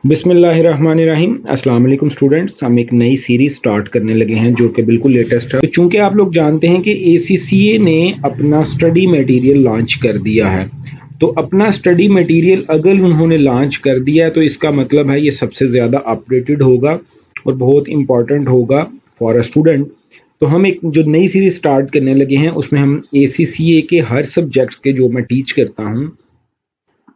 बिस्मिल्लाहिर्रहमानिर्रहीम। अस्सलाम वालेकुम स्टूडेंट्स, हम एक नई सीरीज स्टार्ट करने लगे हैं जो कि बिल्कुल लेटेस्ट है। तो चूंकि आप लोग जानते हैं कि ACCA ने अपना स्टडी मटेरियल लॉन्च कर दिया है, तो अपना स्टडी मटेरियल अगर उन्होंने लॉन्च कर दिया है तो इसका मतलब है ये सबसे ज़्यादा अपडेटेड होगा और बहुत इंपॉर्टेंट होगा फॉर अ स्टूडेंट। तो हम एक जो नई सीरीज स्टार्ट करने लगे हैं उसमें हम ACCA के हर सब्जेक्ट्स के जो मैं टीच करता हूँ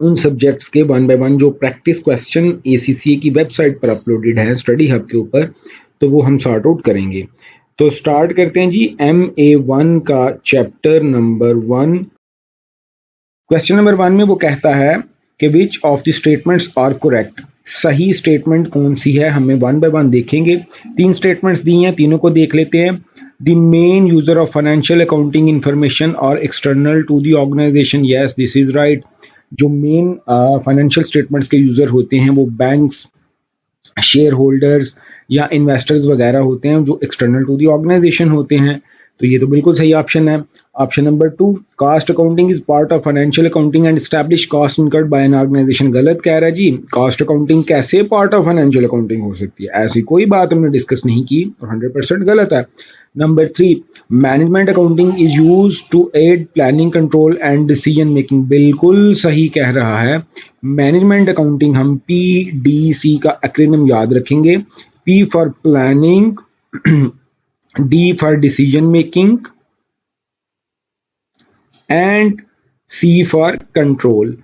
उन सब्जेक्ट्स के वन बाय वन जो प्रैक्टिस क्वेश्चन ACCA की वेबसाइट पर अपलोडेड है स्टडी हब के ऊपर, तो वो हम सॉर्ट आउट करेंगे। तो स्टार्ट करते हैं जी MA1 का चैप्टर नंबर 1। क्वेश्चन नंबर 1 में वो कहता है कि which of the statements are correct. सही स्टेटमेंट कौन सी है, हमें वन बाय वन देखेंगे। 3 स्टेटमेंट्स दी हैं, तीनों को देख लेते हैं। The main user of financial accounting information are external to the organization, yes this is right. जो मेन फाइनेंशियल स्टेटमेंट्स के यूजर होते हैं वो बैंक्स, शेयर होल्डर्स या इन्वेस्टर्स वगैरह होते हैं जो एक्सटर्नल टू दी ऑर्गेनाइजेशन होते हैं। तो ये तो बिल्कुल सही ऑप्शन है। Option number 2, cost accounting is part of financial accounting and establish cost incurred by an organisation. गलत कह रहा है जी। कास्ट अकाउंटिंग कैसे पार्ट ऑफ फाइनेंशियल अकाउंटिंग हो सकती है, ऐसी कोई बात हमने डिस्कस नहीं की और 100% गलत है। Number 3, management accounting is use to aid planning control and decision making. बिल्कुल सही कह रहा है। मैनेजमेंट अकाउंटिंग हम PDC का एक्रोनिम याद रखेंगे। P for planning, D for decision making and C for control.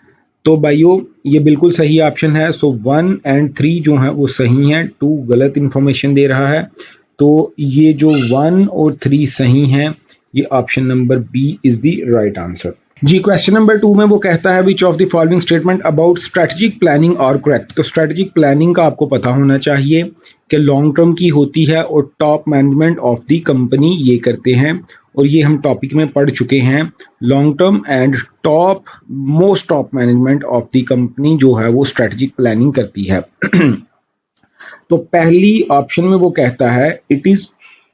तो भाइयों ये बिल्कुल सही ऑप्शन है। सो 1 एंड 3 जो है वो सही हैं, 2 गलत इंफॉर्मेशन दे रहा है। तो ये जो 1 और 3 सही हैं, ये option number B is the right answer जी। क्वेश्चन नंबर 2 में वो कहता है which of the following statement about strategic planning और करेक्ट। तो स्ट्रेटेजिक प्लानिंग का आपको पता होना चाहिए कि लॉन्ग टर्म की होती है और top management of the company ये करते हैं, और ये हम टॉपिक में पढ़ चुके हैं। Long term and top most top management of the company जो है वो स्ट्रेटेजिक प्लानिंग करती है। तो पहली ऑप्शन में वो कहता है it is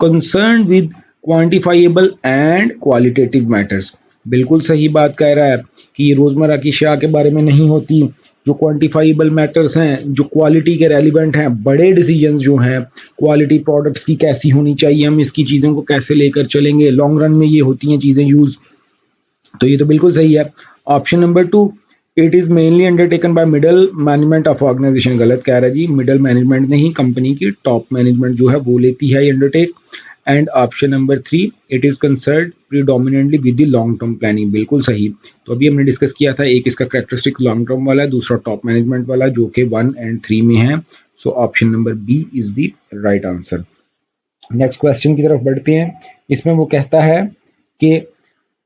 concern with quantifiable and qualitative matters. बिल्कुल सही बात कह रहा है कि ये रोजमर्रा की अशिया के बारे में नहीं होती। जो क्वांटिफाइबल मैटर्स हैं, जो क्वालिटी के रेलिवेंट हैं, बड़े डिसीजंस जो हैं, क्वालिटी प्रोडक्ट्स की कैसी होनी चाहिए, हम इसकी चीज़ों को कैसे लेकर चलेंगे, लॉन्ग रन में ये होती हैं चीज़ें यूज़। तो ये तो बिल्कुल सही है। Option number 2, it is mainly undertaken by middle management of organisation. गलत कह रहा है जी। मिडल मैनेजमेंट नहीं, कंपनी की टॉप मैनेजमेंट जो है वो लेती है ये undertake. And option number 3, it is concern predominantly with the long term planning. बिल्कुल सही। तो अभी हमने डिस्कस किया था, एक इसका कैरेक्टरिस्टिक लॉन्ग टर्म वाला है, दूसरा टॉप मैनेजमेंट वाला जो कि 1 एंड 3 में है। सो option number B is the right answer. Next question की तरफ बढ़ते हैं। इसमें वो कहता है कि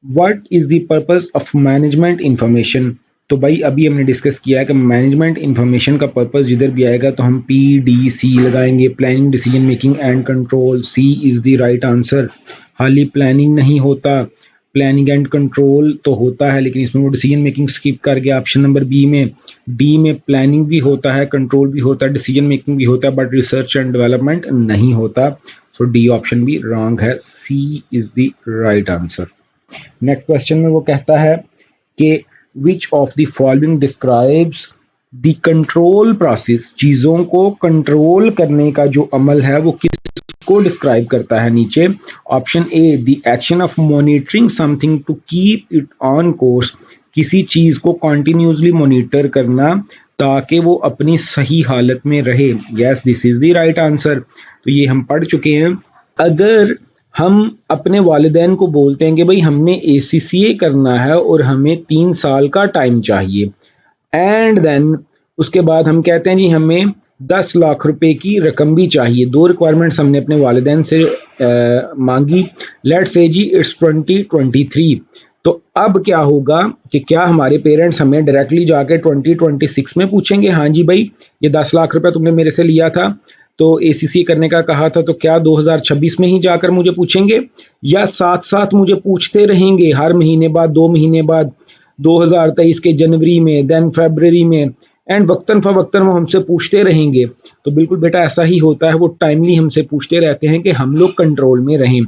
what is the purpose of management information. तो भाई अभी हमने डिस्कस किया है कि मैनेजमेंट इंफॉर्मेशन का पर्पस जिधर भी आएगा तो हम PDC लगाएंगे, planning decision making and control. C is the right answer. खाली प्लानिंग नहीं होता, प्लानिंग एंड कंट्रोल तो होता है, लेकिन इसमें वो डिसीजन मेकिंग स्किप कर गया ऑप्शन नंबर B में। D में प्लानिंग भी होता है, कंट्रोल भी होता है, डिसीजन मेकिंग भी होता है, बट रिसर्च एंड डेवलपमेंट नहीं होता। सो D ऑप्शन भी रॉन्ग है। C is the right answer. Next question में वो कहता है कि which of the following describes the control process. चीज़ों को कंट्रोल करने का जो अमल है वो किसको डिस्क्राइब करता है नीचे। Option A, the action of monitoring something to keep it on course. किसी चीज़ को कॉन्टिन्यूसली मॉनिटर करना ताकि वो अपनी सही हालत में रहे। Yes this is the right answer. तो ये हम पढ़ चुके हैं। अगर हम अपने वालिदैन को बोलते हैं कि भाई हमने ACCA करना है और हमें 3 साल का टाइम चाहिए, एंड देन उसके बाद हम कहते हैं जी हमें 10 लाख रुपए की रकम भी चाहिए। 2 रिक्वायरमेंट्स हमने अपने वालिदैन से मांगी। Let's say ji it's 2023। तो अब क्या होगा कि क्या हमारे पेरेंट्स हमें डायरेक्टली जाके 2026 में पूछेंगे, हाँ जी भाई ये 10 लाख रुपए तुमने मेरे से लिया था तो ACCA करने का कहा था, तो क्या 2026 में ही जाकर मुझे पूछेंगे, या साथ साथ मुझे पूछते रहेंगे हर महीने बाद, 2 महीने बाद, 2023 के जनवरी में, देन फरवरी में, एंड वक्तन फवक्तन वो हमसे पूछते रहेंगे। तो बिल्कुल बेटा ऐसा ही होता है, वो टाइमली हमसे पूछते रहते हैं कि हम लोग कंट्रोल में रहें।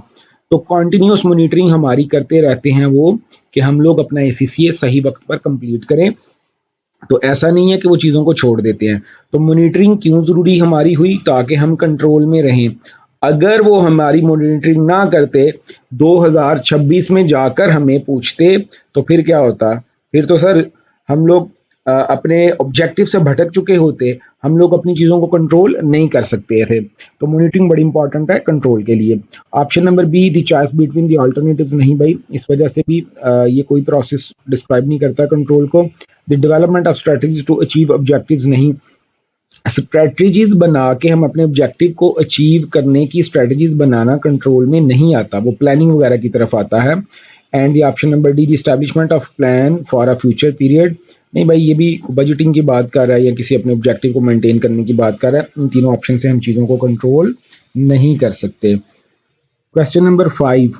तो कॉन्टिन्यूस मॉनिटरिंग हमारी करते रहते हैं वो कि हम लोग अपना ACCA सही वक्त पर कंप्लीट करें। तो ऐसा नहीं है कि वो चीज़ों को छोड़ देते हैं। तो मॉनिटरिंग क्यों ज़रूरी हमारी हुई? ताकि हम कंट्रोल में रहें। अगर वो हमारी मॉनिटरिंग ना करते, 2026 में जाकर हमें पूछते, तो फिर क्या होता? फिर तो सर हम लोग अपने ऑब्जेक्टिव से भटक चुके होते, हम लोग अपनी चीज़ों को कंट्रोल नहीं कर सकते थे। तो मॉनिटरिंग बड़ी इंपॉर्टेंट है कंट्रोल के लिए। Option number B, the choice between the alternatives, नहीं भाई, इस वजह से भी ये कोई प्रोसेस डिस्क्राइब नहीं करता कंट्रोल को। The development of strategies to achieve objectives, नहीं, स्ट्रेटजीज बना के हम अपने ऑब्जेक्टिव को अचीव करने की स्ट्रेटजीज बनाना कंट्रोल में नहीं आता, वो प्लानिंग वगैरह की तरफ आता है। And the option number D, the establishment of plan for a future period, नहीं भाई, ये भी बजटिंग की बात कर रहा है या किसी अपने ऑब्जेक्टिव को मेंटेन करने की बात कर रहा है। इन तीनों ऑप्शन से हम चीज़ों को कंट्रोल नहीं कर सकते। Question number 5,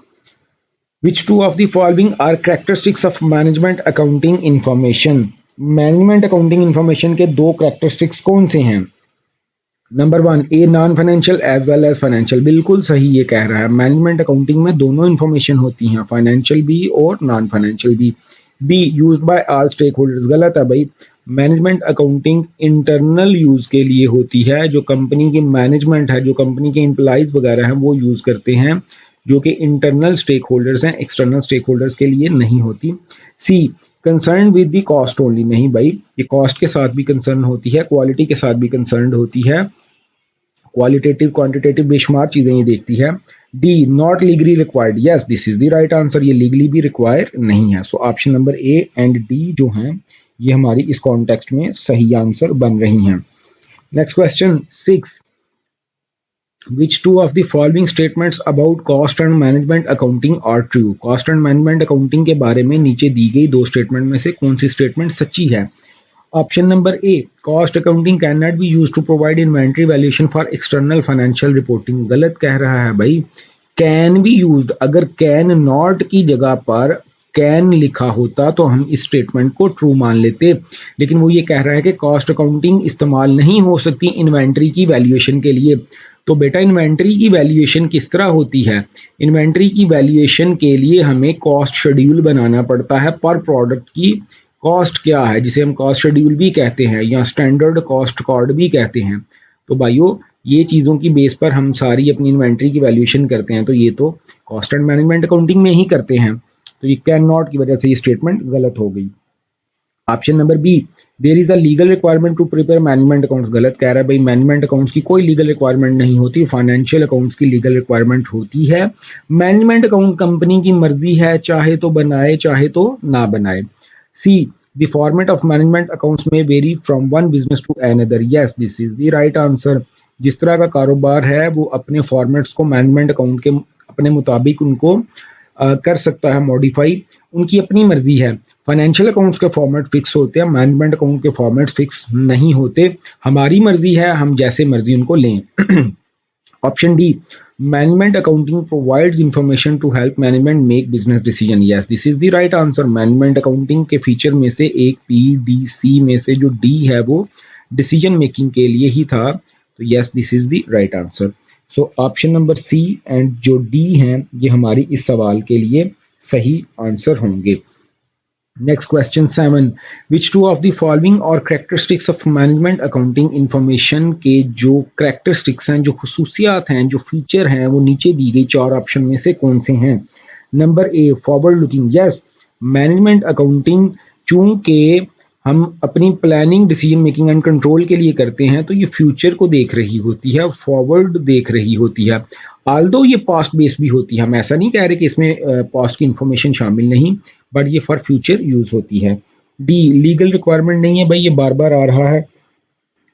which two of the following are characteristics of management accounting information? Management accounting information के दो कैरेक्टरिस्टिक्स कौन से हैं? Number 1, a non financial as well as financial, बिल्कुल सही ये कह रहा है। मैनेजमेंट अकाउंटिंग में दोनों इन्फॉर्मेशन होती हैं, फाइनेंशियल भी और नॉन फाइनेंशियल भी। B, used by all stakeholders, गलत है भाई। मैनेजमेंट अकाउंटिंग इंटरनल यूज के लिए होती है, जो कंपनी की मैनेजमेंट है, जो कंपनी के एम्प्लॉइज वगैरह हैं वो यूज करते हैं, जो कि इंटरनल स्टेक होल्डर्स हैं, एक्सटर्नल स्टेक होल्डर्स के लिए नहीं होती। C, concern with the cost only, नहीं भाई, ये कॉस्ट के साथ भी कंसर्न होती है, क्वालिटी के साथ भी कंसर्न होती है, क्वालिटेटिव क्वांटिटेटिव बेशुमार चीजें ये देखती है। D, not legally required, yes this is the right answer, ये लीगली भी रिक्वायर नहीं है। सो option number A and D जो हैं ये हमारी इस कॉन्टेक्स्ट में सही आंसर बन रही हैं। Next question 6, which two of the following statements about cost and management accounting are true? Cost and management accounting के बारे में नीचे दी गई दो स्टेटमेंट में से कौन सी स्टेटमेंट सच्ची है? Option number A, cost accounting can not be used to provide inventory valuation for external financial reporting, गलत कह रहा है भाई। कैन बी यूज्ड, अगर कैन नॉट की जगह पर कैन लिखा होता तो हम इस स्टेटमेंट को ट्रू मान लेते, लेकिन वो ये कह रहा है कि कॉस्ट अकाउंटिंग इस्तेमाल नहीं हो सकती इन्वेंटरी की वैल्यूएशन के लिए। तो बेटा इन्वेंटरी की वैल्यूएशन किस तरह होती है? इन्वेंटरी की वैल्यूएशन के लिए हमें कॉस्ट शेड्यूल बनाना पड़ता है, पर प्रोडक्ट की कॉस्ट क्या है, जिसे हम कॉस्ट शेड्यूल भी कहते हैं या स्टैंडर्ड कॉस्ट कार्ड भी कहते हैं। तो भाइयों ये चीज़ों की बेस पर हम सारी अपनी इन्वेंट्री की वैल्यूएशन करते हैं, तो ये तो कॉस्ट एंड मैनेजमेंट अकाउंटिंग में ही करते हैं। तो ये कैन नॉट की वजह से ये स्टेटमेंट गलत हो गई। Option number B, there is a legal requirement to prepare management accounts, गलत कह रहा है भाई, मैनेजमेंट अकाउंट्स की कोई लीगल रिक्वायरमेंट नहीं होती, फाइनेंशियल अकाउंट्स की लीगल रिक्वायरमेंट होती है। मैनेजमेंट अकाउंट कंपनी की मर्जी है, चाहे तो बनाए चाहे तो ना बनाए। C, the format of management accounts may vary from one business to another, yes this is the right answer. जिस तरह का कारोबार है वो अपने फॉर्मेट्स को मैनेजमेंट अकाउंट के अपने मुताबिक उनको कर सकता है मॉडिफाई, उनकी अपनी मर्जी है। फाइनेंशियल अकाउंट्स के फॉर्मेट फिक्स होते हैं, मैनेजमेंट अकाउंट के फॉर्मेट फिक्स नहीं होते, हमारी मर्जी है, हम जैसे मर्जी उनको लें। Option D, management accounting provides information to help management make business decision, yes this is the right answer. Management accounting के फीचर में से एक पी डी सी में से जो डी है वो डिसीजन मेकिंग के लिए ही था, तो yes this is the right answer. So option number C and जो डी हैं ये हमारी इस सवाल के लिए सही आंसर होंगे। Next question 7, which two of the following are characteristics of management accounting information के जो कैरेक्टरिस्टिक्स हैं, जो खसूसियात हैं, जो फीचर हैं, वो नीचे दी गई चार ऑप्शन में से कौन से हैं? Number A, forward looking, yes management accounting चूंकि हम अपनी planning decision making and control के लिए करते हैं तो ये फ्यूचर को देख रही होती है, फॉरवर्ड देख रही होती है। आल्दो ये पास्ट बेस भी होती है, हम ऐसा नहीं कह रहे कि इसमें पास्ट की इंफॉर्मेशन शामिल नहीं, बट ये फॉर फ्यूचर यूज होती है। डी, लीगल रिक्वायरमेंट नहीं है भाई, ये बार बार आ रहा है।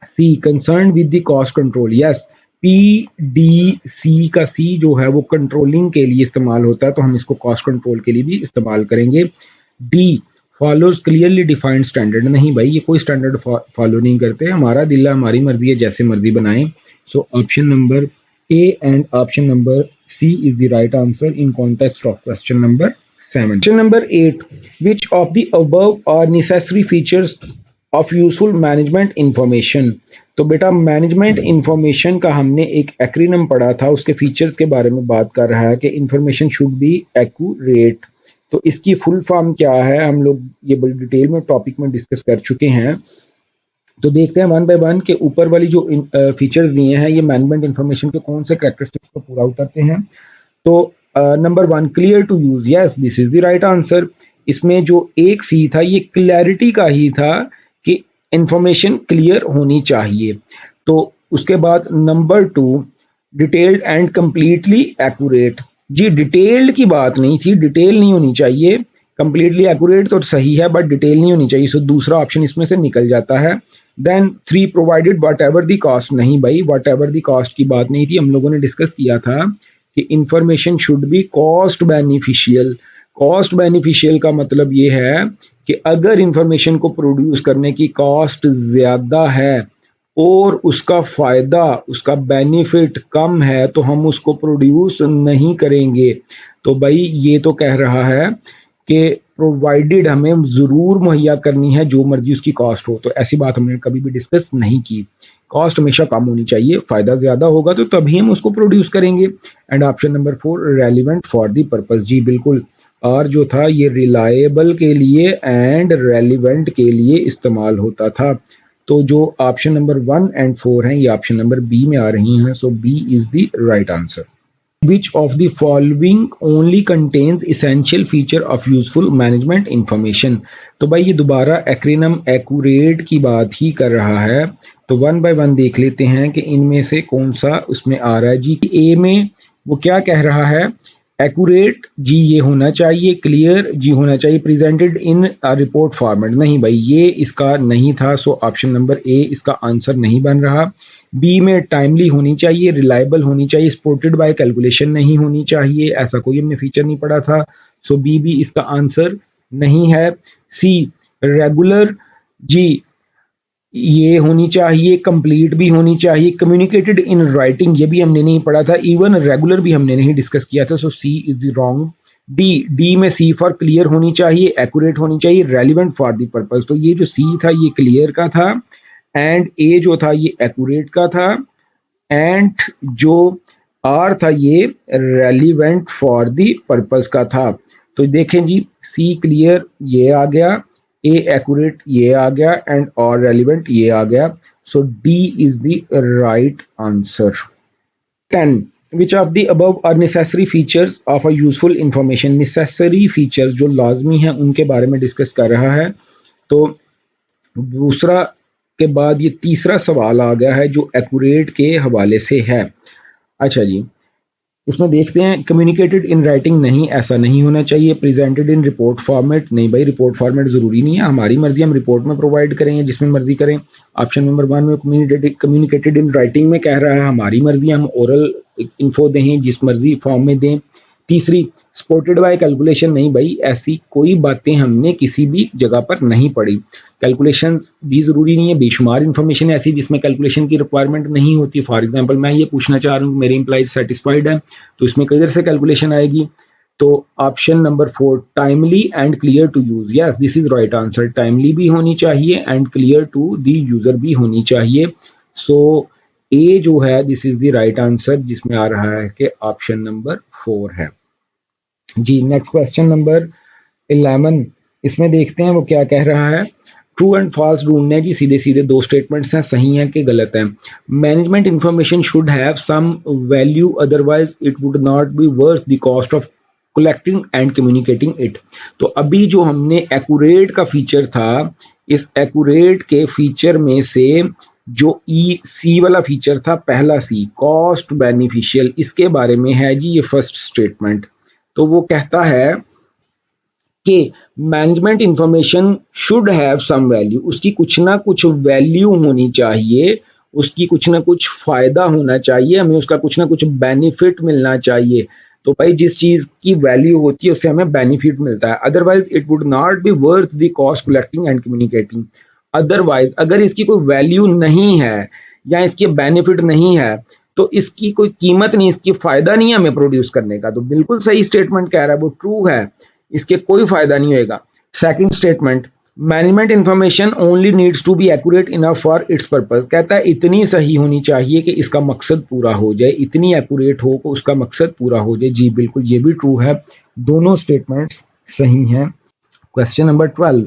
C, concern with the cost control, yes P D C का सी जो है वो कंट्रोलिंग के लिए इस्तेमाल होता है, तो हम इसको कॉस्ट कंट्रोल के लिए भी इस्तेमाल करेंगे। D, follows clearly defined standard, नहीं भाई ये कोई स्टैंडर्ड फॉलो नहीं करते, हमारा दिल है, हमारी मर्जी है, जैसे मर्जी बनाएं। So option number A and option number C is the right answer in context of question number 7। Question number 8, which of the above are necessary features of useful management information? तो बेटा मैनेजमेंट इंफॉर्मेशन का हमने एक acronym पढ़ा था, उसके features के बारे में बात कर रहा है कि इंफॉर्मेशन शुड बी एक्यूरेट, तो इसकी फुल फॉर्म क्या है, हम लोग ये बड़ी डिटेल में टॉपिक में डिस्कस कर चुके हैं। तो देखते हैं वन बाय वन के ऊपर वाली जो फीचर्स दिए हैं ये मैनेजमेंट इन्फॉर्मेशन के कौन से कैरेक्टरिस्टिक्स को पूरा उतरते हैं। तो number 1 clear to use, yes this is the right answer. इसमें जो एक सी था ये क्लैरिटी का ही था कि इंफॉर्मेशन क्लियर होनी चाहिए। तो उसके बाद number 2 detailed and completely accurate, जी डिटेल्ड की बात नहीं थी, डिटेल नहीं होनी चाहिए, कंप्लीटली एक्यूरेट तो सही है बट डिटेल नहीं होनी चाहिए, सो दूसरा ऑप्शन इसमें से निकल जाता है। Then 3 provided whatever the cost, नहीं भाई वट एवर दी कॉस्ट की बात नहीं थी, हम लोगों ने डिस्कस किया था कि information should be cost beneficial. Cost beneficial का मतलब ये है कि अगर इंफॉर्मेशन को प्रोड्यूस करने की कॉस्ट ज़्यादा है और उसका फ़ायदा, उसका बेनिफिट कम है तो हम उसको प्रोड्यूस नहीं करेंगे। तो भाई ये तो कह रहा है कि प्रोवाइडेड हमें ज़रूर मुहैया करनी है जो मर्जी उसकी कॉस्ट हो, तो ऐसी बात हमने कभी भी डिस्कस नहीं की। कॉस्ट हमेशा कम होनी चाहिए, फ़ायदा ज़्यादा होगा तो तभी हम उसको प्रोड्यूस करेंगे। And option number 4 relevant for the purpose, जी बिल्कुल। और जो था ये रिलायबल के लिए एंड रेलिवेंट के लिए इस्तेमाल होता था। तो जो ऑप्शन नंबर 1 एंड 4 हैं ये ऑप्शन नंबर बी में आ रही हैं, so B is the right answer. Which of the following only contains essential feature of useful management information? तो भाई ये दोबारा एक्रोनिम एक्यूरेट की बात ही कर रहा है। तो वन बाय वन देख लेते हैं कि इनमें से कौन सा उसमें आ रहा है। जी ए में वो क्या कह रहा है, एक्यूरेट जी ये होना चाहिए, क्लियर जी होना चाहिए, प्रेजेंटेड इन रिपोर्ट फॉर्मेट, नहीं भाई ये इसका नहीं था, सो ऑप्शन नंबर ए इसका आंसर नहीं बन रहा। बी में टाइमली होनी चाहिए, रिलायबल होनी चाहिए, सपोर्टेड बाय कैलकुलेशन नहीं होनी चाहिए, ऐसा कोई हमने फीचर नहीं पढ़ा था, सो बी भी इसका आंसर नहीं है। सी रेगुलर जी ये होनी चाहिए, कंप्लीट भी होनी चाहिए, कम्युनिकेटेड इन राइटिंग ये भी हमने नहीं पढ़ा था, इवन रेगुलर भी हमने नहीं डिस्कस किया था, सो सी इज द रॉन्ग। डी में सी फॉर क्लियर होनी चाहिए, एक्यूरेट होनी चाहिए, रेलिवेंट फॉर द पर्पस, तो ये जो सी था ये क्लियर का था एंड ए जो था ये एक्यूरेट का था एंड जो आर था ये रेलिवेंट फॉर द पर्पस का था। तो देखें जी सी क्लियर ये आ गया, ए एक्यूरेट ये आ गया एंड और रेलिवेंट ये आ गया, so D is the right answer. 10 which of the above are necessary features of a useful information, necessary features जो लाजमी हैं उनके बारे में डिस्कस कर रहा है। तो दूसरा के बाद ये तीसरा सवाल आ गया है जो एक्यूरेट के हवाले से है। अच्छा जी इसमें देखते हैं, कम्युनिकेटेड इन राइटिंग नहीं, ऐसा नहीं होना चाहिए, प्रेजेंटेड इन रिपोर्ट फॉर्मेट, नहीं भाई रिपोर्ट फॉर्मेट ज़रूरी नहीं है, हमारी मर्जी हम रिपोर्ट में प्रोवाइड करेंगे जिसमें मर्जी करें। ऑप्शन नंबर 1 में कम्युनिकेटेड इन राइटिंग में कह रहा है हमारी मर्जी हम ओरल इन्फो दें जिस मर्जी फॉर्म में दें। तीसरी सपोर्टेड बाय कैलकुलेशन, नहीं भाई ऐसी कोई बातें हमने किसी भी जगह पर नहीं पढ़ी, कैलकुलेशन भी ज़रूरी नहीं है, बेशुमार इन्फॉर्मेशन ऐसी जिसमें कैलकुलेशन की रिक्वायरमेंट नहीं होती। फॉर एग्जांपल मैं ये पूछना चाह रहा हूँ मेरे एम्प्लॉइज सेटिस्फाइड है तो इसमें किधर से कैलकुलेशन आएगी। तो option number 4 timely and clear to use, yes this is right answer, timely भी होनी चाहिए and clear to the user भी होनी चाहिए। सो ए जो है this is the right answer जिसमें आ रहा है कि ऑप्शन नंबर 4 है। जी नेक्स्ट क्वेश्चन नंबर 11, इसमें देखते हैं वो क्या कह रहा है। ट्रू एंड फॉल्स ढूंढने की सीधे सीधे दो स्टेटमेंट्स हैं, सही हैं कि गलत हैं। Management information should have some value otherwise it would not be worth the cost of collecting and communicating it. तो अभी जो हमने एक्यूरेट का फीचर था, इस एक्यूरेट के फीचर में से जो ई सी वाला फीचर था पहला सी कॉस्ट बेनिफिशियल, इसके बारे में है जी ये फर्स्ट स्टेटमेंट। तो वो कहता है कि management information should have some value, उसकी कुछ ना कुछ वैल्यू होनी चाहिए, उसकी कुछ ना कुछ फायदा होना चाहिए, हमें उसका कुछ ना कुछ बेनिफिट मिलना चाहिए। तो भाई जिस चीज की वैल्यू होती है उससे हमें बेनिफिट मिलता है, otherwise it would not be worth the cost collecting and communicating. Otherwise अगर इसकी कोई वैल्यू नहीं है या इसके बेनिफिट नहीं है तो इसकी कोई कीमत नहीं, इसकी फायदा नहीं है हमें प्रोड्यूस करने का। तो बिल्कुल सही स्टेटमेंट कह रहा है, वो ट्रू है, इसके कोई फायदा नहीं होगा। Second statement management information only needs to be accurate enough for its purpose, कहता है इतनी सही होनी चाहिए कि इसका मकसद पूरा हो जाए, इतनी एक्यूरेट हो कि उसका मकसद पूरा हो जाए। जी बिल्कुल ये भी ट्रू है, दोनों स्टेटमेंट्स सही है। क्वेश्चन नंबर 12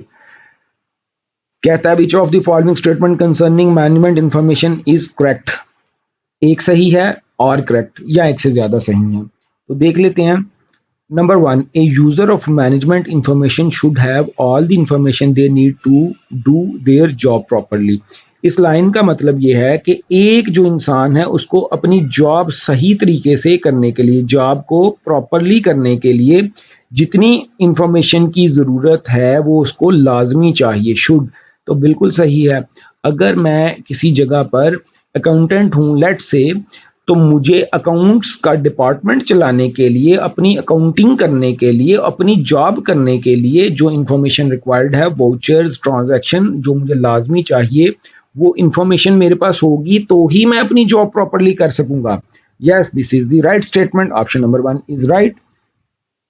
कहता है which of the following statement concerning management information is correct. एक सही है और करेक्ट या एक से ज्यादा सही है, तो देख लेते हैं। Number 1, a user of management information should have all the information they need to do their job properly। इस लाइन का मतलब ये है कि एक जो इंसान है उसको अपनी जॉब सही तरीके से करने के लिए, जॉब को प्रॉपरली करने के लिए जितनी इंफॉर्मेशन की ज़रूरत है वो उसको लाजमी चाहिए, शुड। तो बिल्कुल सही है। अगर मैं किसी जगह पर अकाउंटेंट हूँ लेट्स से, तो मुझे अकाउंट्स का डिपार्टमेंट चलाने के लिए, अपनी अकाउंटिंग करने के लिए, अपनी जॉब करने के लिए जो इंफॉर्मेशन रिक्वायर्ड है, वाउचर्स, ट्रांजैक्शन जो मुझे लाजमी चाहिए, वो इंफॉर्मेशन मेरे पास होगी तो ही मैं अपनी जॉब प्रॉपरली कर सकूंगा। Yes, this is the right statement, option number 1 is right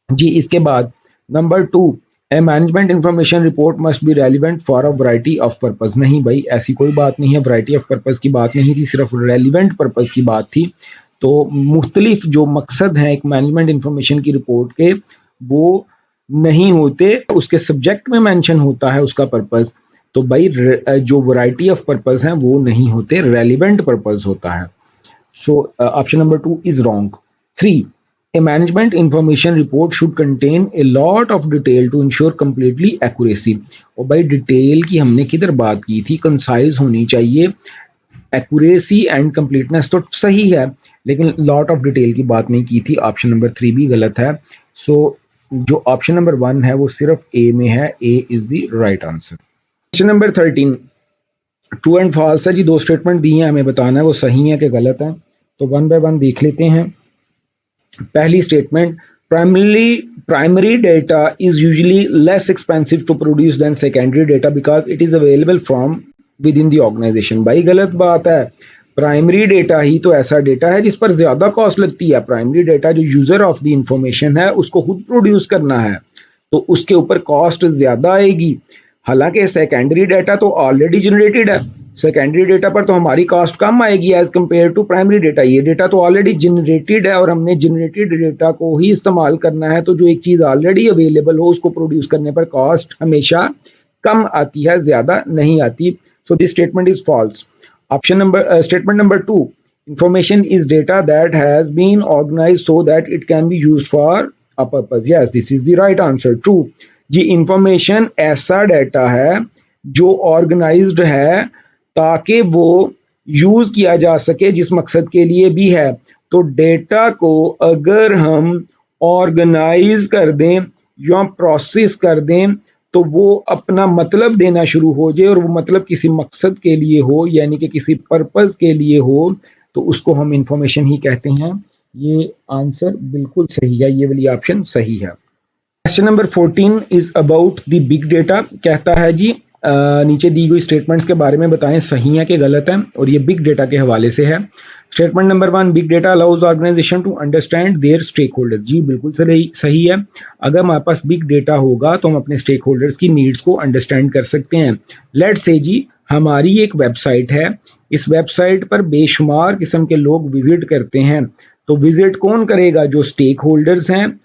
जी। इसके बाद number 2, A management information report must be relevant for a variety of purpose. नहीं भाई, ऐसी कोई बात नहीं है, वैरायटी ऑफ पर्पस की बात नहीं थी, सिर्फ रेलिवेंट पर्पस की बात थी। तो मुख्तलिफ जो मकसद हैं एक मैनेजमेंट इंफॉर्मेशन की रिपोर्ट के, वो नहीं होते, उसके सब्जेक्ट में मेंशन होता है उसका पर्पस। तो भाई जो वैरायटी ऑफ पर्पस हैं वो नहीं होते, रेलिवेंट पर्पस होता है। So option number 2 is wrong. 3, a management information report should contain a lot of detail to ensure completely accuracy। और भाई डिटेल की हमने किधर बात की थी, कंसाइज होनी चाहिए, एक्यूरेसी एंड कंप्लीटनेस तो सही है, लेकिन लॉट ऑफ डिटेल की बात नहीं की थी। ऑप्शन नंबर 3 भी गलत है। सो जो ऑप्शन नंबर 1 है वो सिर्फ ए में है, A is the right answer. Question number 13, true and false है जी, दो स्टेटमेंट दिए हैं, हमें बताना है वो सही है कि गलत है। तो वन बाय वन देख लेते हैं। पहली statement, primary data is usually less expensive to produce than secondary data because it is available from within the organisation. भाई गलत बात है, प्राइमरी डेटा ही तो ऐसा डेटा है जिस पर ज्यादा कॉस्ट लगती है। प्राइमरी डेटा जो यूजर ऑफ द इंफॉर्मेशन है उसको खुद प्रोड्यूस करना है, तो उसके ऊपर कॉस्ट ज्यादा आएगी। हालांकि सेकेंडरी डेटा तो ऑलरेडी जनरेटेड है, सेकेंडरी डेटा पर तो हमारी कॉस्ट कम आएगी as compare to primary data. ये डेटा तो ऑलरेडी जनरेटेड है और हमने जनरेटेड डेटा को ही इस्तेमाल करना है, तो जो एक चीज़ ऑलरेडी अवेलेबल हो उसको प्रोड्यूस करने पर कॉस्ट हमेशा कम आती है, ज़्यादा नहीं आती। So this statement is false. Option number statement number 2, information is data that has been organized so that it can be used for a purpose। yes, this is the right answer, true जी। Information ऐसा data है जो organised है ताकि वो use किया जा सके जिस मकसद के लिए भी है। तो डेटा को अगर हम ऑर्गेनाइज कर दें या प्रोसेस कर दें तो वो अपना मतलब देना शुरू हो जाए और वो मतलब किसी मकसद के लिए हो, यानी कि किसी पर्पस के लिए हो, तो उसको हम इंफॉर्मेशन ही कहते हैं। ये आंसर बिल्कुल सही है, ये वाली ऑप्शन सही है। Question number 14 is about the big data. कहता है जी नीचे दी गई स्टेटमेंट्स के बारे में बताएं सही है कि गलत है, और ये बिग डेटा के हवाले से है। Statement number 1, big data allows organization to understand their stake holders. जी बिल्कुल सही है। अगर हमारे पास बिग डेटा होगा तो हम अपने स्टेक होल्डर्स की नीड्स को अंडरस्टैंड कर सकते हैं। लेट्स से जी हमारी एक वेबसाइट है, इस वेबसाइट पर बेशुमार किस्म के लोग विजिट करते हैं, तो विजिट कौन करेगा, जो स्टेक होल्डर्स हैं।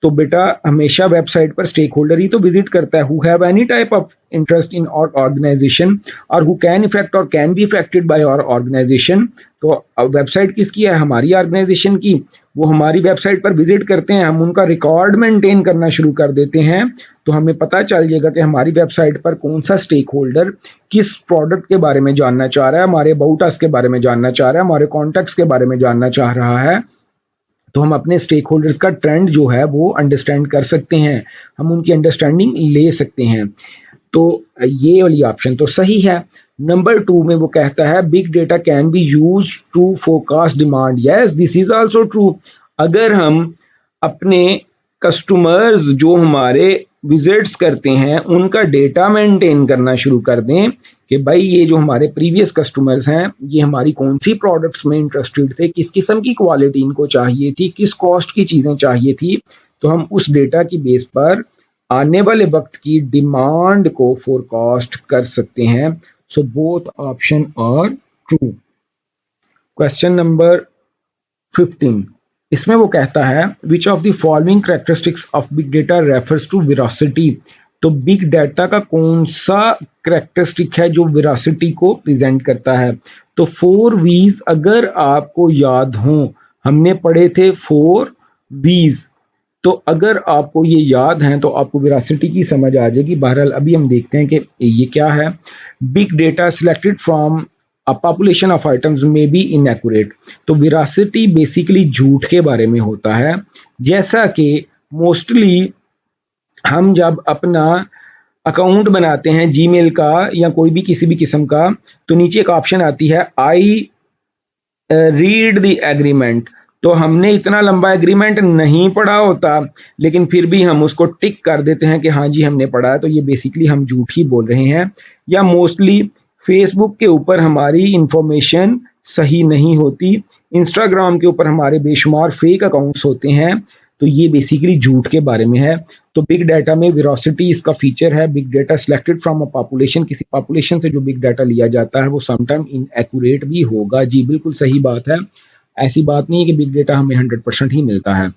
तो बेटा हमेशा वेबसाइट पर स्टेक होल्डर ही तो विजिट करता है, who have any type of interest in और ऑर्गेनाइजेशन और हु कैन इफेक्ट और कैन बी इफेक्टेड बाय और ऑर्गेनाइजेशन। तो वेबसाइट किसकी है, हमारी ऑर्गेनाइजेशन की। वो हमारी वेबसाइट पर विजिट करते हैं, हम उनका रिकॉर्ड मेंटेन करना शुरू कर देते हैं, तो हमें पता चल जाएगा कि हमारी वेबसाइट पर कौन सा स्टेक होल्डर किस प्रोडक्ट के बारे में जानना चाह रहा है, हमारे अबाउट अस के बारे में जानना चाह रहा है, हमारे कॉन्टैक्ट्स के बारे में जानना चाह रहा है। तो हम अपने स्टेक होल्डर्स का ट्रेंड जो है वो अंडरस्टैंड कर सकते हैं, हम उनकी अंडरस्टैंडिंग ले सकते हैं। तो ये वाली ऑप्शन तो सही है। नंबर 2 में वो कहता है big data can be use to forecast demand. Yes, this is also true. अगर हम अपने कस्टमर्स जो हमारे विजिट्स करते हैं उनका डेटा मेंटेन करना शुरू कर दें कि भाई ये जो हमारे प्रीवियस कस्टमर्स हैं ये हमारी कौन सी प्रोडक्ट्स में इंटरेस्टेड थे, किस किस्म की क्वालिटी इनको चाहिए थी, किस कॉस्ट की चीज़ें चाहिए थी, तो हम उस डेटा की बेस पर आने वाले वक्त की डिमांड को फोरकास्ट कर सकते हैं। So both option are true. Question number 15, इसमें वो कहता है which of the following characteristics of big data refers to veracity. तो बिग डाटा का कौन सा कैरेक्टरिस्टिक है जो वेरासिटी को प्रेजेंट करता है। तो 4 V's अगर आपको याद हो, हमने पढ़े थे 4 V's, तो अगर आपको ये याद हैं तो आपको वेरासिटी की समझ आ जाएगी। बहरहाल अभी हम देखते हैं कि ये क्या है। Big data selected from a population of items में बी इनएक्यूरेट। तो वेरासिटी बेसिकली झूठ के बारे में होता है। जैसा कि मोस्टली हम जब अपना अकाउंट बनाते हैं जीमेल का या कोई भी किसी भी किस्म का, तो नीचे एक ऑप्शन आती है आई रीड द एग्रीमेंट। तो हमने इतना लंबा एग्रीमेंट नहीं पढ़ा होता, लेकिन फिर भी हम उसको टिक कर देते हैं कि हाँ जी हमने पढ़ा है। तो ये बेसिकली हम झूठ ही बोल रहे हैं। या मोस्टली फेसबुक के ऊपर हमारी इंफॉर्मेशन सही नहीं होती, इंस्टाग्राम के ऊपर हमारे बेशुमार फेक अकाउंट्स होते हैं, तो ये बेसिकली झूठ के बारे में है। तो बिग डाटा में वेरोसिटी इसका फीचर है। Big data selected from a population, किसी पॉपुलेशन से जो बिग डाटा लिया जाता है वो समटाइम इनएक्यूरेट भी होगा। जी बिल्कुल सही बात है, ऐसी बात नहीं है कि बिग डाटा हमें 100% ही मिलता है।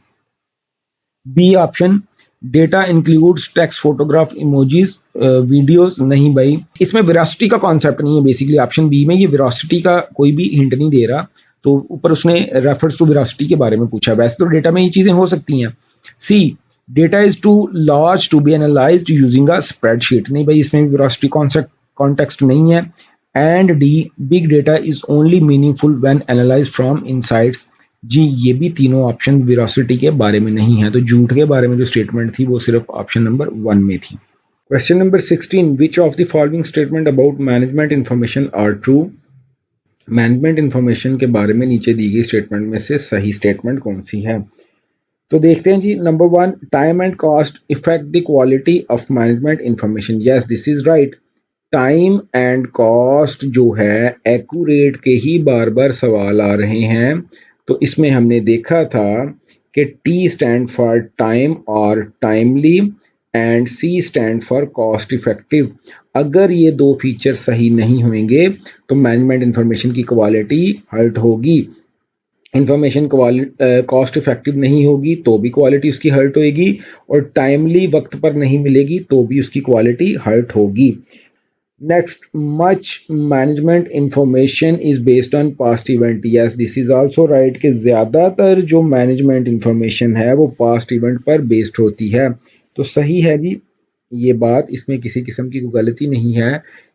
B option, data includes text, photograph, emojis, videos, नहीं भाई, इसमें वेरासिटी का कॉन्सेप्ट नहीं है। बेसिकली ऑप्शन बी में ये वेरासिटी का कोई भी हिंट नहीं दे रहा, तो ऊपर उसने रेफर्स टू वेरासिटी के बारे में पूछा। वैसे तो डेटा में ये चीजें हो सकती हैं। C, data is too large to be analysed using a spreadsheet, नहीं भाई, इसमें वेरासिटी कॉन्सेप्ट कॉन्टेक्स्ट नहीं है। And D, big data is only meaningful when analysed from insights. जी ये भी तीनों ऑप्शन वेरासिटी के बारे में नहीं है। तो झूठ के बारे में जो स्टेटमेंट थी वो सिर्फ ऑप्शन नंबर 1 में थी। Question number 16, which of the following statement about management information are true. Management information के बारे में नीचे दी गई स्टेटमेंट में से सही स्टेटमेंट कौन सी है। तो देखते हैं जी। Number 1, time and cost effect the quality of management information. Yes this is right. Time and cost जो है एक्यूरेट के ही बार बार सवाल आ रहे हैं। तो इसमें हमने देखा था कि टी स्टैंड फॉर टाइम और timely and C stand for cost effective. अगर ये दो फीचर सही नहीं होंगे तो मैनेजमेंट इंफॉर्मेशन की क्वालिटी हर्ट होगी। इंफॉर्मेशन कॉस्ट इफेक्टिव नहीं होगी तो भी क्वालिटी उसकी हर्ट होगी, और टाइमली वक्त पर नहीं मिलेगी तो भी उसकी क्वालिटी हर्ट होगी। Next, much management information is based on past event. Yes, this is also right कि ज़्यादातर जो management information है वो past event पर based होती है। तो सही है जी ये बात, इसमें किसी किस्म की कोई गलती नहीं है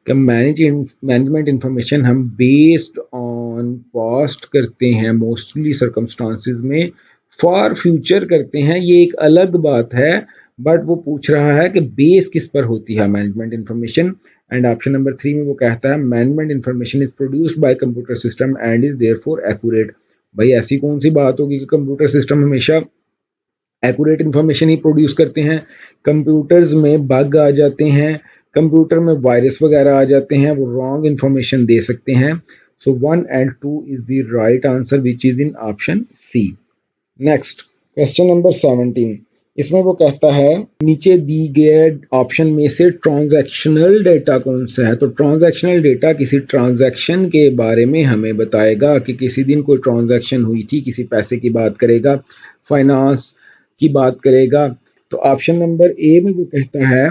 कि मैनेजमेंट इंफॉर्मेशन हम बेस्ड ऑन पास्ट करते हैं मोस्टली सर्कमस्टांसिस में, फॉर फ्यूचर करते हैं ये एक अलग बात है। बट वो पूछ रहा है कि बेस किस पर होती है management information. And option number 3 में वो कहता है management information is produced by computer system and is therefore accurate. भाई ऐसी कौन सी बात होगी कि कंप्यूटर सिस्टम हमेशा एक्यूरेट इंफॉर्मेशन ही प्रोड्यूस करते हैं। कंप्यूटर्स में बग आ जाते हैं, कंप्यूटर में वायरस वगैरह आ जाते हैं, वो रॉन्ग इंफॉर्मेशन दे सकते हैं। So 1 and 2 is the right answer which is in option C. Next, question number 17, इसमें वो कहता है नीचे दी गए ऑप्शन में से ट्रांजैक्शनल डेटा कौन सा है। तो ट्रांजैक्शनल डेटा किसी ट्रांजैक्शन के बारे में हमें बताएगा कि किसी दिन कोई ट्रांजैक्शन हुई थी, किसी पैसे की बात करेगा, फाइनेंस की बात करेगा। तो ऑप्शन नंबर ए में वो कहता है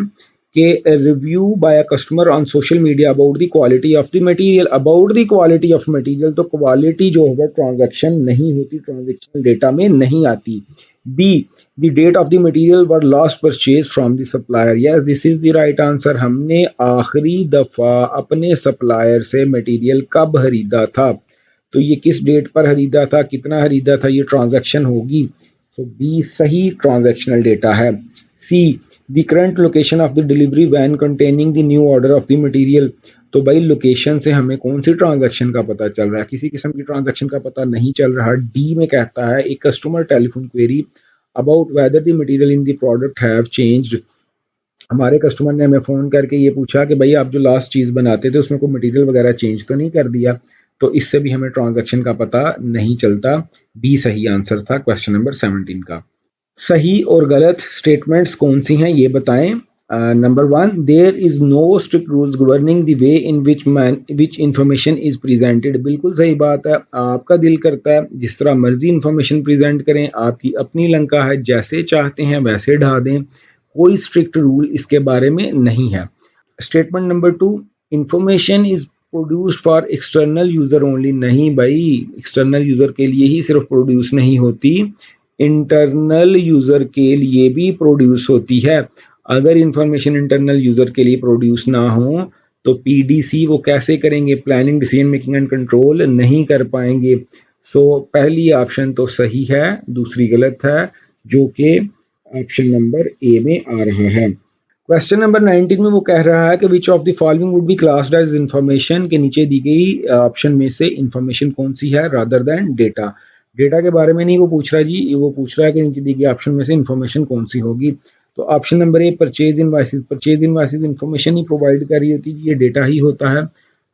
कि review by a customer on social media about the quality of the material. About the quality of material, तो क्वालिटी जो है ट्रांजैक्शन नहीं होती, ट्रांजैक्शन डेटा में नहीं आती। B, the date of the material were last purchase from the supplier. Yes this is the right answer. हमने आखिरी दफा अपने सप्लायर से मटेरियल कब खरीदा था, तो ये किस डेट पर खरीदा था, कितना खरीदा था, ये ट्रांजैक्शन होगी। सो बी सही ट्रांजैक्शनल डेटा है। C, the current location of the delivery van containing the new order of the material. तो भाई लोकेशन से हमें कौन सी ट्रांजैक्शन का पता चल रहा है, किसी किस्म की ट्रांजैक्शन का पता नहीं चल रहा। डी में कहता है एक customer telephone query about whether the material in the product have changed. हमारे कस्टमर ने हमें फ़ोन करके ये पूछा कि भाई आप जो लास्ट चीज़ बनाते थे उसमें कोई मटेरियल वगैरह चेंज तो नहीं कर दिया। तो इससे भी हमें ट्रांजैक्शन का पता नहीं चलता। बी सही आंसर था क्वेश्चन नंबर 17 का। सही और गलत स्टेटमेंट्स कौन सी हैं ये बताएं। Number one, there is no strict rules governing the way in which information is presented. बिल्कुल सही बात है, आपका दिल करता है जिस तरह मर्जी इंफॉर्मेशन प्रेजेंट करें, आपकी अपनी लंका है, जैसे चाहते हैं वैसे ढा दें, कोई स्ट्रिक्ट रूल इसके बारे में नहीं है। Statement number two, information is produced for external user only. नहीं भाई, एक्सटर्नल यूजर के लिए ही सिर्फ प्रोड्यूस नहीं होती, इंटरनल यूजर के लिए भी प्रोड्यूस होती है। अगर इंफॉर्मेशन इंटरनल यूजर के लिए प्रोड्यूस ना हो तो पीडीसी वो कैसे करेंगे, planning decision making and control नहीं कर पाएंगे। सो पहली ऑप्शन तो सही है, दूसरी गलत है, जो कि ऑप्शन नंबर ए में आ रहा है। क्वेश्चन नंबर 19 में वो कह रहा है कि which of the following would be classed as information, के नीचे दी गई ऑप्शन में से इंफॉर्मेशन कौन सी है रादर देन डेटा। डेटा के बारे में नहीं वो पूछ रहा जी, वो पूछ रहा है कि नीचे दी गई ऑप्शन में से इंफॉर्मेशन कौन सी होगी। तो ऑप्शन नंबर ए परचेज इनवॉइसेस इंफॉर्मेशन ही प्रोवाइड कर रही होती है, ये डेटा ही होता है,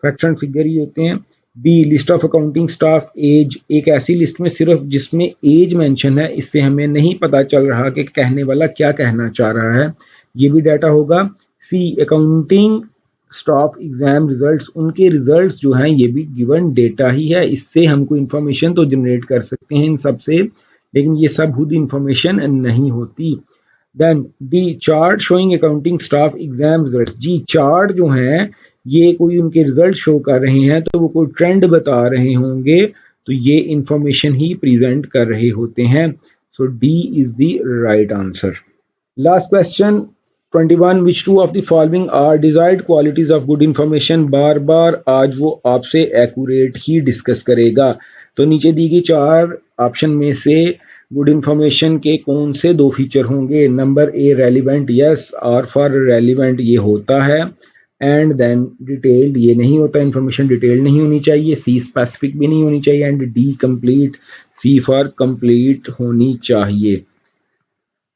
फैक्ट्स एंड फिगर ही होते हैं। B list of accounting staff as, एक ऐसी लिस्ट में सिर्फ जिसमें एज मेंशन है, इससे हमें नहीं पता चल रहा कि कहने वाला क्या कहना चाह रहा है, ये भी डाटा होगा। सी अकाउंटिंग स्टाफ एग्जाम रिजल्ट्स, उनके रिजल्ट्स जो हैं ये भी गिवन डेटा ही है, इससे हमको इंफॉर्मेशन तो जनरेट कर सकते हैं इन सब से, लेकिन ये सब खुद इंफॉर्मेशन नहीं होती। Then D chart showing accounting staff exam results, जी चार्ट जो हैं ये कोई उनके रिजल्ट शो कर रहे हैं तो वो कोई ट्रेंड बता रहे होंगे, तो ये इंफॉर्मेशन ही प्रेजेंट कर रहे होते हैं। So D is the right answer. Last question 21, which two of the following are desired qualities of good information. बार बार आज वो आपसे एक्यूरेट ही डिस्कस करेगा। तो नीचे दी गई चार ऑप्शन में से गुड इंफॉर्मेशन के कौन से दो फीचर होंगे। नंबर ए रेलिवेंट, यस और फॉर रेलिवेंट ये होता है, एंड देन डिटेल्ड ये नहीं होता, इंफॉर्मेशन डिटेल्ड नहीं होनी चाहिए। सी स्पेसिफिक भी नहीं होनी चाहिए, and D complete, C for complete होनी चाहिए।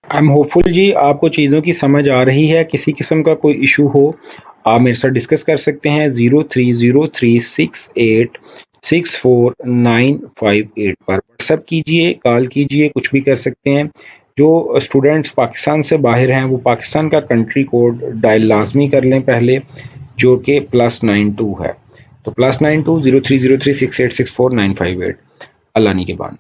आई एम होपफुल जी आपको चीज़ों की समझ आ रही है। किसी किस्म का कोई इशू हो आप मेरे साथ डिस्कस कर सकते हैं 0303686495 पर व्हाट्सएप कीजिए, कॉल कीजिए, कुछ भी कर सकते हैं। जो स्टूडेंट्स पाकिस्तान से बाहर हैं वो पाकिस्तान का कंट्री कोड डायल लाजमी कर लें पहले, जो कि +92 है। तो +92 0303686495। अल्लाह निगहबान।